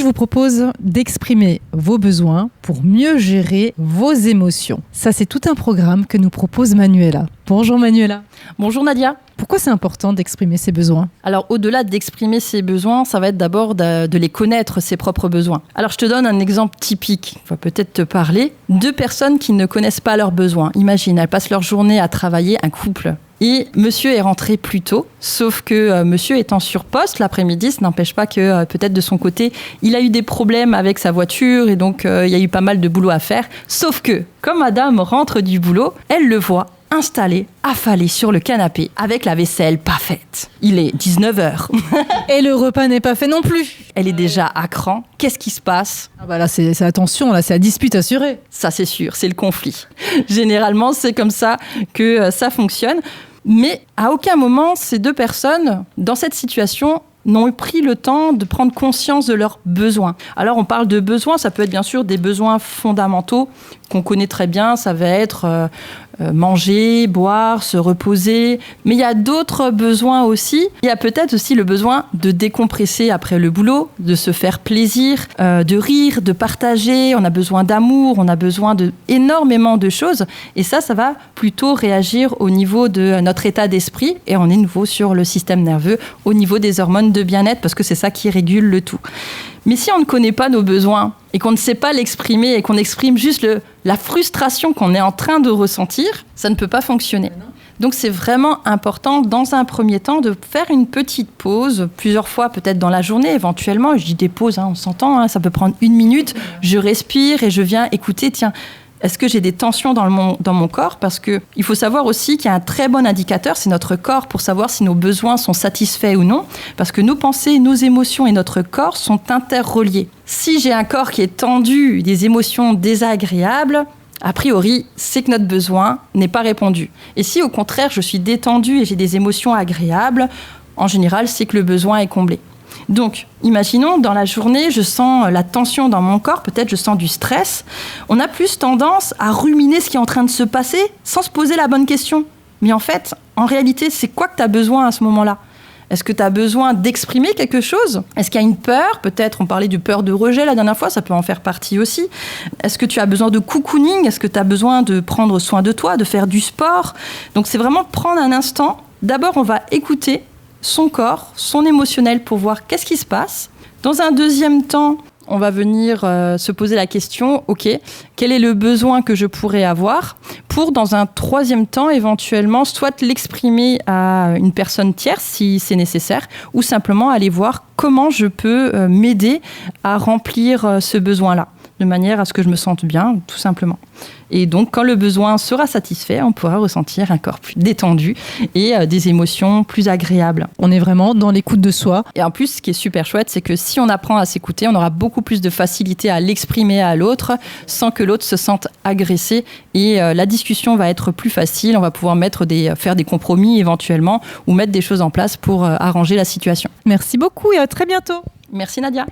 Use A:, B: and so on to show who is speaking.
A: Je vous propose d'exprimer vos besoins pour mieux gérer vos émotions. Ça, c'est tout un programme que nous propose Manuela. Bonjour Manuela.
B: Bonjour Nadia.
A: Pourquoi c'est important d'exprimer ses besoins ?
B: Alors au-delà d'exprimer ses besoins, ça va être d'abord de les connaître, ses propres besoins. Alors je te donne un exemple typique, va peut-être te parler. 2 personnes qui ne connaissent pas leurs besoins. Imagine, elles passent leur journée à travailler, un couple. Et monsieur est rentré plus tôt, sauf que monsieur étant sur poste l'après-midi, ça n'empêche pas que peut-être de son côté, il a eu des problèmes avec sa voiture et donc il y a eu pas mal de boulot à faire. Sauf que, comme madame rentre du boulot, elle le voit installé, affalé sur le canapé avec la vaisselle pas faite. Il est 19h.
A: Et le repas n'est pas fait non plus.
B: Elle est déjà à cran. Qu'est-ce qui se passe ?
A: Ah bah là, c'est attention, là, c'est la dispute assurée.
B: Ça, c'est sûr, c'est le conflit. Généralement, c'est comme ça que ça fonctionne. Mais à aucun moment, ces 2 personnes, dans cette situation, n'ont pris le temps de prendre conscience de leurs besoins. Alors, on parle de besoins, ça peut être bien sûr des besoins fondamentaux qu'on connaît très bien. Ça va être manger, boire, se reposer. Mais il y a d'autres besoins aussi. Il y a peut-être aussi le besoin de décompresser après le boulot, de se faire plaisir, de rire, de partager. On a besoin d'amour, on a besoin d'énormément de choses. Et ça va plutôt réagir au niveau de notre état d'esprit. Et on est nouveau sur le système nerveux, au niveau des hormones de bien-être, parce que c'est ça qui régule le tout. Mais si on ne connaît pas nos besoins et qu'on ne sait pas l'exprimer et qu'on exprime juste la frustration qu'on est en train de ressentir, ça ne peut pas fonctionner. Donc c'est vraiment important, dans un premier temps, de faire une petite pause, plusieurs fois peut-être dans la journée, éventuellement. Je dis des pauses, on s'entend, ça peut prendre 1 minute. Je respire et je viens écouter, tiens, est-ce que j'ai des tensions dans mon corps ? Parce qu'il faut savoir aussi qu'il y a un très bon indicateur, c'est notre corps, pour savoir si nos besoins sont satisfaits ou non. Parce que nos pensées, nos émotions et notre corps sont interreliés. Si j'ai un corps qui est tendu, des émotions désagréables, a priori, c'est que notre besoin n'est pas répondu. Et si au contraire, je suis détendue et j'ai des émotions agréables, en général, c'est que le besoin est comblé. Donc, imaginons, dans la journée, je sens la tension dans mon corps, peut-être je sens du stress. On a plus tendance à ruminer ce qui est en train de se passer sans se poser la bonne question. Mais en fait, en réalité, c'est quoi que tu as besoin à ce moment-là ? Est-ce que tu as besoin d'exprimer quelque chose ? Est-ce qu'il y a une peur ? Peut-être, on parlait de peur de rejet la dernière fois, ça peut en faire partie aussi. Est-ce que tu as besoin de cocooning ? Est-ce que tu as besoin de prendre soin de toi, de faire du sport ? Donc, c'est vraiment prendre un instant. D'abord, on va écouter son corps, son émotionnel pour voir qu'est-ce qui se passe. Dans un deuxième temps, on va venir se poser la question, ok, quel est le besoin que je pourrais avoir pour, dans un troisième temps, éventuellement, soit l'exprimer à une personne tierce si c'est nécessaire, ou simplement aller voir comment je peux m'aider à remplir ce besoin-là, de manière à ce que je me sente bien, tout simplement. Et donc, quand le besoin sera satisfait, on pourra ressentir un corps plus détendu et des émotions plus agréables.
A: On est vraiment dans l'écoute de soi.
B: Et en plus, ce qui est super chouette, c'est que si on apprend à s'écouter, on aura beaucoup plus de facilité à l'exprimer à l'autre sans que l'autre se sente agressé. Et la discussion va être plus facile. On va pouvoir faire des compromis éventuellement ou mettre des choses en place pour arranger la situation.
A: Merci beaucoup et à très bientôt.
B: Merci Nadia.